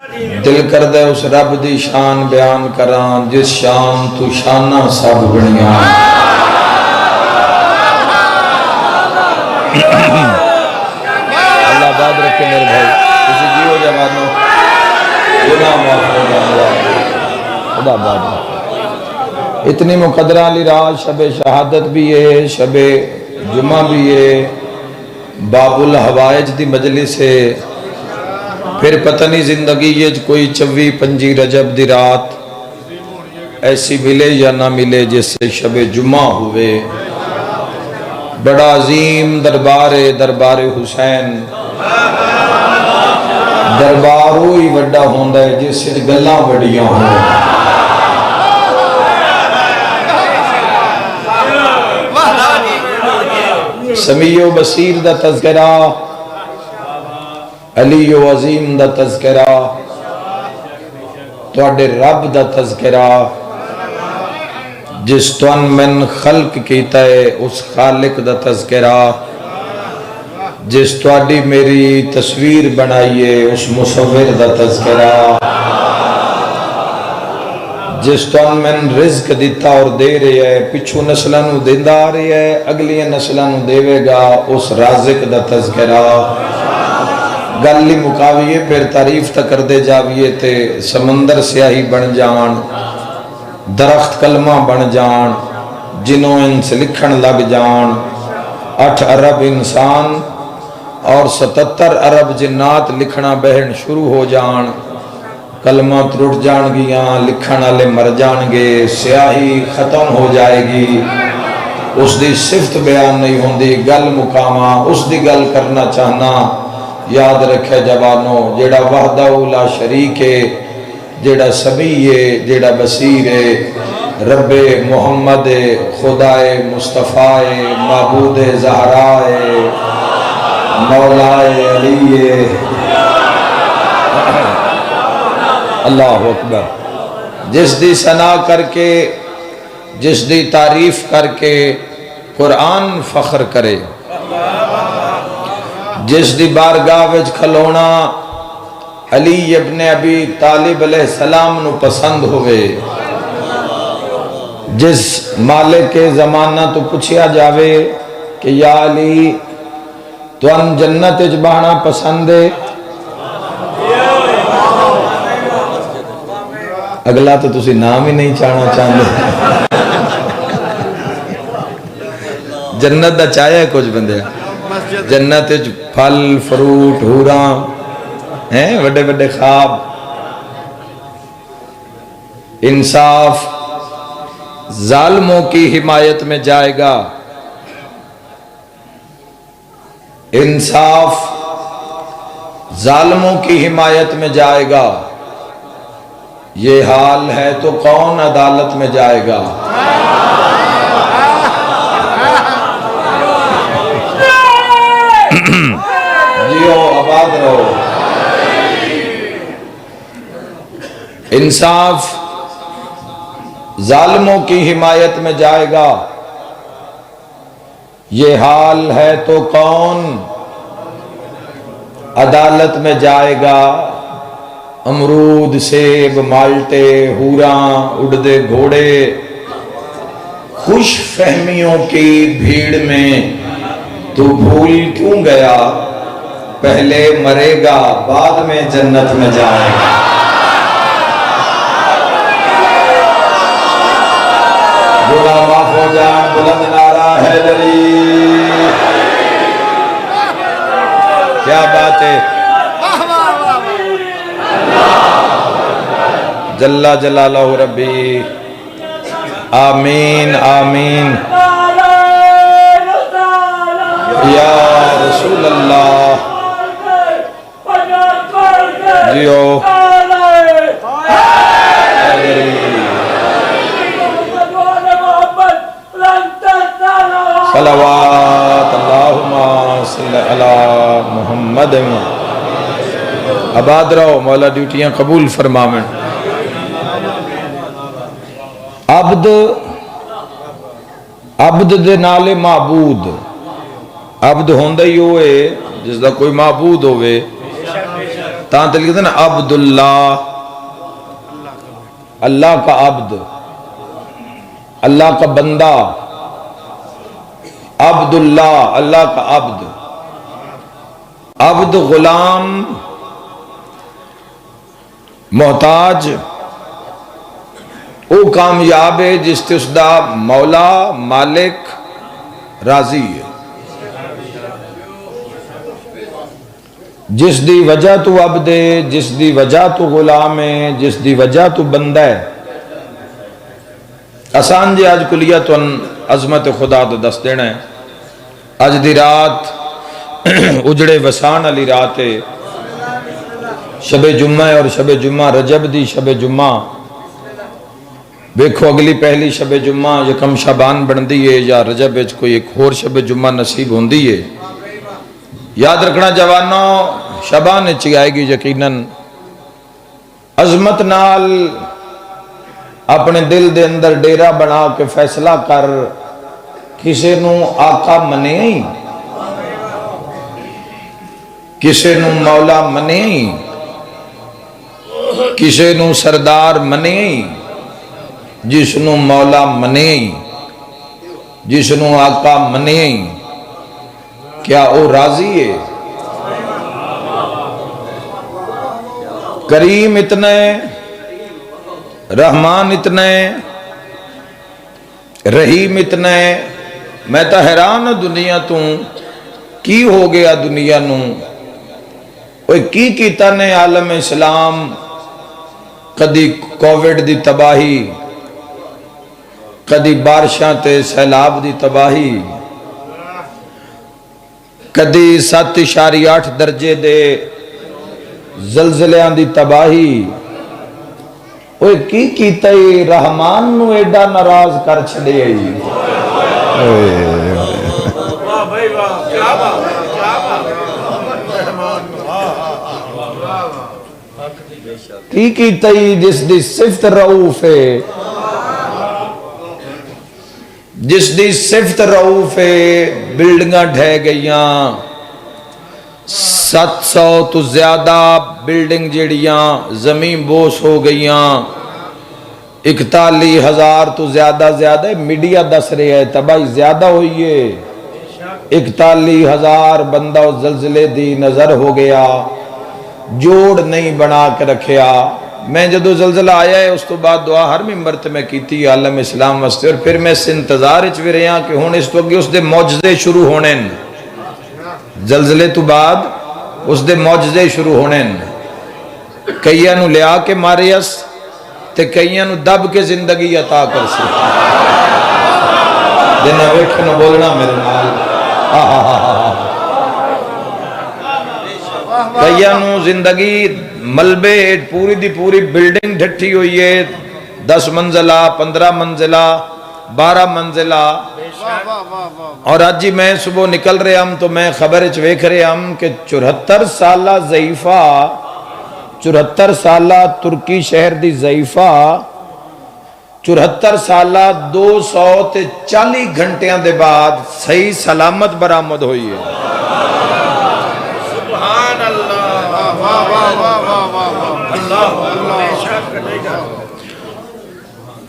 دل کر دے اس رب دی شان بیان کران جس شان تو شانہ سب بنیاں اللہ باد رکھے میرے بھائی کسی جیو جوانوں گناہ معاف ہو جانا خدا باد رکھے اتنی مقدرہ علی رات شب شہادت بھی ہے شب جمعہ بھی ہے باب الحوائج دی مجلس ہے پھر پتہ نہیں زندگی یہ کوئی 24-25 رجب دی رات ایسی ملے یا نہ ملے جس سے شب جمعہ ہوئے بڑا عظیم دربار حسین دربارو ہی وڈا ہوندہ ہے جس سے گلاں بڑیاں ہوں سمیع و بصیر دا تذکرہ علی و عظیم دا تذکرہ توڑے رب دا تذکرہ جس توان من خلق کیتا ہے اس خالق دا تذکرہ جس توڑی میری تصویر بنائیے اس مصور دا تذکرہ جس توان من رزق دیتا اور دے رہی ہے پچھو نسلانو دیندہ آ رہی ہے اگلی نسلانو دیوے گا اس رازق دا تذکرہ گلی مقاویے پھر تعریف تا کر دے جاویے تے سمندر سیاہی بن جان درخت کلمہ بن جان جنوں ان سے لکھن لگ جان 8 ارب انسان اور 77 ارب جنات لکھنا بہن شروع ہو جان کلمہ ترٹ جان گیاں لکھن آلے مر جان گے سیاہی ختم ہو جائے گی اس دی صفت بیان نہیں ہوندی گل مقامہ اس دی گل کرنا چاہنا یاد رکھے جوانوں جیڑا وحدہ لا شریک ہے جیڑا سمیع ہے جیڑا بصیر ہے رب محمد خدا مصطفیٰ معبود زہرا مولا علی اللہ اکبر جس دی ثنا کر کے جس دی تعریف کر کے قرآن فخر کرے جس دی بارگاہ وچ کھلونا علی ابن ابی طالب علیہ السلام نو پسند ہوئے جس مالک کے زمانہ تو پوچھیا جاوے کہ یا علی تو ان جنت وچ بہنا پسند ہے اگلا تو تسی نام ہی نہیں چاہنا چاہتے جنت دا چاہیا کچھ بندے جنت پھل فروٹ حوراں ہیں بڑے بڑے خواب انصاف ظالموں کی حمایت میں جائے گا انصاف ظالموں کی حمایت میں جائے گا یہ حال ہے تو کون عدالت میں جائے گا جیو آباد رہو انصاف ظالموں کی حمایت میں جائے گا یہ حال ہے تو کون عدالت میں جائے گا امرود سیب مالٹے حوراں اڑدے گھوڑے خوش فہمیوں کی بھیڑ میں تو بھول کیوں گیا پہلے مرے گا بعد میں جنت میں جائے گا گناہ معاف ہو جان بلند نعرہ حیدری کیا بات ہے جل جلالہ ربی آمین آمین یا رسول اللہ جیو صلوات اللہم صلی علی محمد آباد رہو مولا ڈیوٹیاں قبول فرمامن عبد دے نالے معبود عبد ہوندہ ہی ہوئے جس دا کوئی معبود ہوئے تاں تے لکھتے ہیں نا عبداللہ، اللہ کا عبد، اللہ کا بندہ، عبداللہ اللہ کا عبد. عبد غلام محتاج او کامیاب ہے جس تے اس دا مولا مالک راضی ہے، جس دی وجہ تو عبد ہے، جس دی وجہ تو غلام ہے، جس دی وجہ تو بندہ ہے. آسان جی آج کلیت عظمت خدا تو دس دینا ہے. آج دی رات اجڑے وسان علی رات ہے، شب جمعہ ہے، اور شب جمعہ رجب دی شب جمعہ. دیکھو اگلی پہلی شب جمعہ یکم شعبان بندی ہے یا رجب وچ کوئی ایک اور شب جمعہ نصیب ہوندی ہے. یاد رکھنا جوانوں، شعبان وچ آئے گی یقیناً. عظمت نال اپنے دل دے اندر ڈیرا بنا کے فیصلہ کر، کسے نو آقا منے ہی، کسے نو مولا منے ہی، کسے نو سردار منے ہی، جس نو مولا منے ہی، جس نو آقا منے ہی. کیا او راضی ہے؟ کریم اتنا ہے، رحمان اتنا ہے، رحیم اتنا ہے. میں تو حیران ہوں دنیا تو کی ہو گیا دنیا نو. اوہ کی کیتا نے عالم اسلام، کدی کووڈ دی تباہی، کدی بارشاں تے سیلاب دی تباہی، کدی 7.8 درجے دے زلزلیاں دی تباہی. اوہ کی کیتا ہی رحمان نو ایڈا ناراض کر چھڑے ہی. کی کیتا ہی جس دی صفت رعوف ہے، جس دی صفت رعوف ہے. بلڈنگاں ڈھہ گئیاں، 700 تو زیادہ بلڈنگ جڑیاں زمین بوس ہو گئیاں. 41,000 تو زیادہ میڈیا دس رہے ہے تباہی زیادہ ہوئی ہے. 41,000 بندہ زلزلے دی نظر ہو گیا، جوڑ نہیں بنا کے رکھیا. میں جدو زلزلہ آیا ہے اس تو بعد دعا ہر ممبر تے میں کیتی عالم اسلام واسطے، اور پھر میں اس انتظار وچ بھی رہا کہ ہن اس تو اگے اس دے معجزے شروع ہونے. زلزلے تو بعد اس دے معجزے شروع ہونے. کئیاں نو لیا کے ماریس تے کئیاں نو دب کے زندگی عطا کر سی. جنہیں ویکھن بولنا میرے نال، کئیاں نو زندگی ملبے، پوری دی پوری بلڈنگ ڈھٹی ہوئی ہے، 10 منزلہ 15 منزلہ 12 منزلہ. اور آج جی میں صبح نکل رہے ہم تو میں خبر ویکھ رہے ہم کہ 74 سالہ ضعیفہ، 74 سالہ ترکی شہر دی ضعیفہ 74 سالہ 240 گھنٹیاں دے بعد صحیح سلامت برآمد ہوئی ہے. سبحان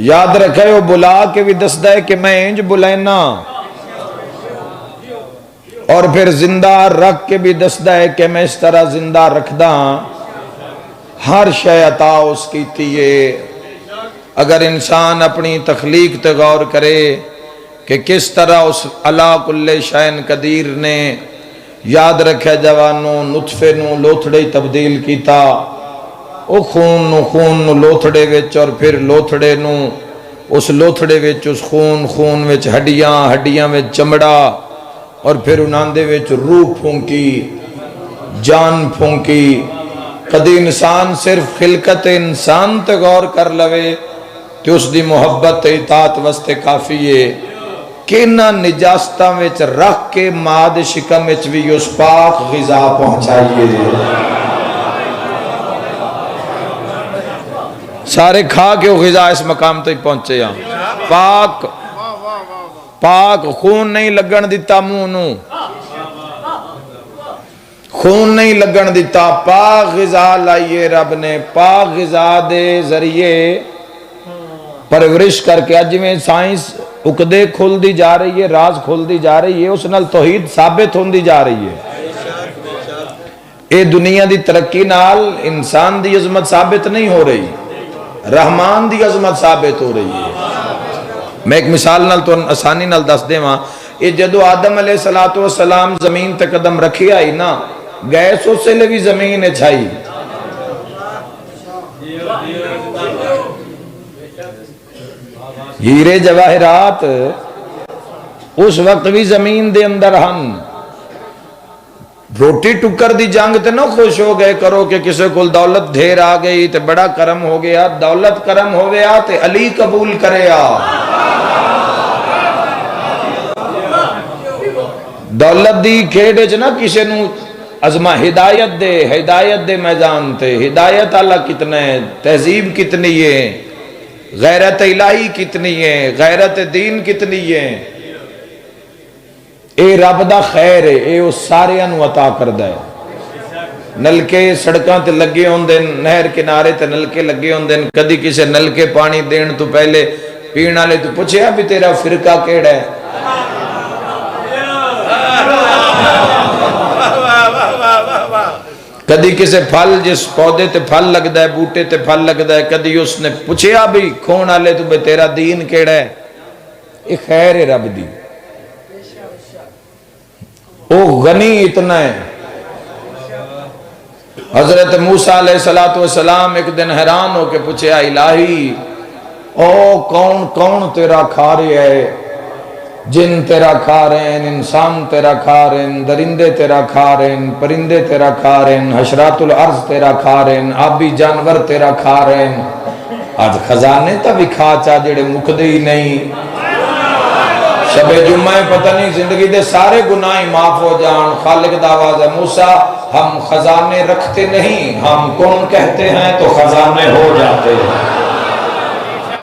یاد رکھے وہ بلا کے بھی دستا ہے کہ میں انج بلینا، اور پھر زندہ رکھ کے بھی دستا ہے کہ میں اس طرح زندہ رکھدا. ہر شے عطا اس کی تیئے. اگر انسان اپنی تخلیق تے غور کرے کہ کس طرح اس علا کل شین قدیر نے یاد رکھے جوانوں نطفے نو لوتھڑے تبدیل کیتا، او خون نو لوتھڑے وچ، اور پھر لوتھڑے نو اس لوتھڑے وچ اس خون وچ ہڈیاں وچ چمڑا، اور پھر انہاں دے وچ روح پھونکی، جان پھونکی. کدی انسان صرف خلقت انسان تے غور کر لوے تو اس دی محبت تے اطاعت واسطے کافی ہے. کینا نجاستاں وچ رکھ کے ماد شکم وچ بھی اس پاک غذا پہنچائیے. سارے کھا کے وہ غذا اس مقام تک پہنچے ہیں. پاک خون نہیں لگن دیتا منہ نو، خون نہیں لگن دیتا، پاک غذا لائیے رب نے، پاک غذا دے ذریعے پرورش کر کے اج میں سائنس اکدے کھل دی جا رہی ہے، راز کھل دی جا رہی ہے، اس نال توحید ثابت ہوندی جا رہی ہے۔ اے دنیا دی ترقی نال انسان دی عظمت ثابت نہیں ہو رہی، رحمان دی عظمت ثابت ہو رہی ہے۔ میں ایک مثال نال تو آسانی نال دس دے وہاں، یہ جدو آدم علیہ السلام زمین تے قدم رکھی آئی نا، گیس اس سے لگی زمین چھائی، ہیرے جواہرات اس وقت بھی زمین دے اندر ہن۔ روٹی ٹکر دی جنگ تے نہ خوش ہو گئے کرو کہ کسے کل دولت دھیر آ گئی تے بڑا کرم ہو گیا، دولت کرم ہو گیا تے علی قبول کرے آ۔ دولت دی کھیڑے چ نہ کسے نو ازما ہدایت دے میدان تے، ہدایت اللہ کتنا ہے، تہذیب کتنی ہے، غیرت الہی کتنی ہے، غیرت دین کتنی ہے، اے رب دا خیر ہے، اے اس سارے انو عطا کردہ ہے۔ نلکے سڑکاں تے لگے ہوندے، نہر کنارے تے نلکے لگے ہوندے، کدی کسے نلکے پانی دین تو پہلے پینا لے تو پوچھے بھی تیرا فرقہ کیڑا ہے؟ کدی کسے پھل جس پودے تے پھل لگ دا ہے، بوٹے تے پھل لگ دا ہے، کدی اس نے پوچھے بھی کھون آلے تو بے تیرا دین کیڑا ہے؟ یہ خیر ہے رب دی، او غنی اتنا ہے۔ حضرت موسیٰ علیہ السلام ایک دن حیران ہو کے پوچھے الہی او کون تیرا کھا رہے ہے؟ جن تیرا کھا رہے ہیں، انسان تیرا کھا رہے ہیں، درندے تیرا کھا رہے ہیں، پرندے تیرا کھا رہے ہیں، حشرات الارض تیرا کھا رہے ہیں، آبی جانور تیرا کھا رہے ہیں۔ آج خزانے تا بھی کھا چاہ جڑے مکدے ہی نہیں۔ شب جمعہ پتہ نہیں زندگی دے سارے گناہ معاف ہو جان۔ خالق دا آواز ہے موسیٰ ہم خزانے رکھتے نہیں، ہم کون کہتے ہیں تو خزانے ہو جاتے ہیں۔